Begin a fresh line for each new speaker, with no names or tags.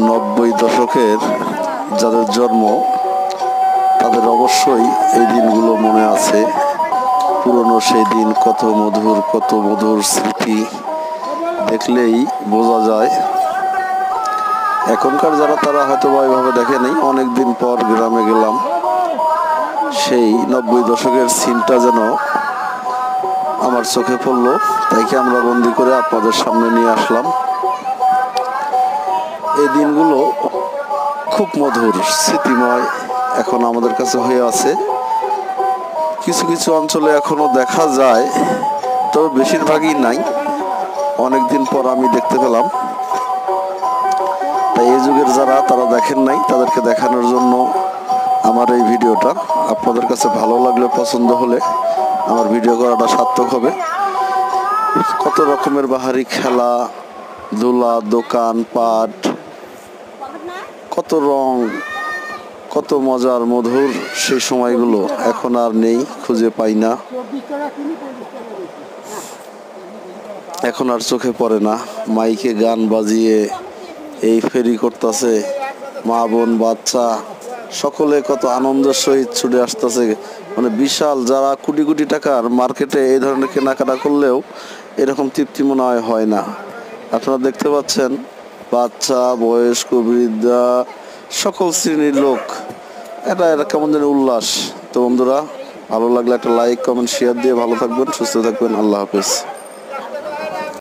90 দশকের যাদের জন্ম তাদের অবশ্যই এই দিনগুলো মনে আছে। পুরনো সেই দিন কত মধুর স্মৃতি দেখলেই বোঝা যায়। এখনকার যারা তারা হয়তো এভাবে দেখেনি। অনেকদিন পর গ্রামে গেলাম, সেই 90 দশকের সিনটা যেন আমার চোখে পড়লো, তাই আমরা বন্দি করে আপনাদের সামনে নিয়ে আসলাম। এই দিনগুলো খুব মধুর স্মৃতিময় এখন আমাদের কাছে হয়ে আছে। কিছু কিছু অঞ্চলে এখনো দেখা যায়, তবে বেশিরভাগই নাই। অনেকদিন পর আমি দেখতে পেলাম। তাই এই যুগের যারা তারা দেখেন নাই, তাদেরকে দেখানোর জন্য আমার এই ভিডিওটা। আপনাদের কাছে ভালো লাগলে, পছন্দ হলে আমার ভিডিও করাটা সার্থক হবে। কত রকমের বাহারি খেলা ধুলা, দোকান পাট, কত রং, কত মজার মধুর সেই সময়গুলো এখন আর নেই, খুঁজে পাই না। এখন আর চোখে পড়ে না। মাইকে গান বাজিয়ে এই ফেরি করতেছে, মা বোন বাচ্চা সকলে কত আনন্দের সহিত ছুটে আসতেছে। মানে বিশাল, যারা কোটি কোটি টাকার মার্কেটে এই ধরনের কেনাকাটা করলেও এরকম তৃপ্তি মনে হয় না। আপনারা দেখতে পাচ্ছেন, বাচ্চা, বয়স্ক, বৃদ্ধা, সকল শ্রেণীর লোক, এটা কেমন যেন উল্লাস। তো বন্ধুরা, ভালো লাগলে একটা লাইক, কমেন্ট, শেয়ার দিয়ে ভালো থাকবেন, সুস্থ থাকবেন। আল্লাহ হাফেজ।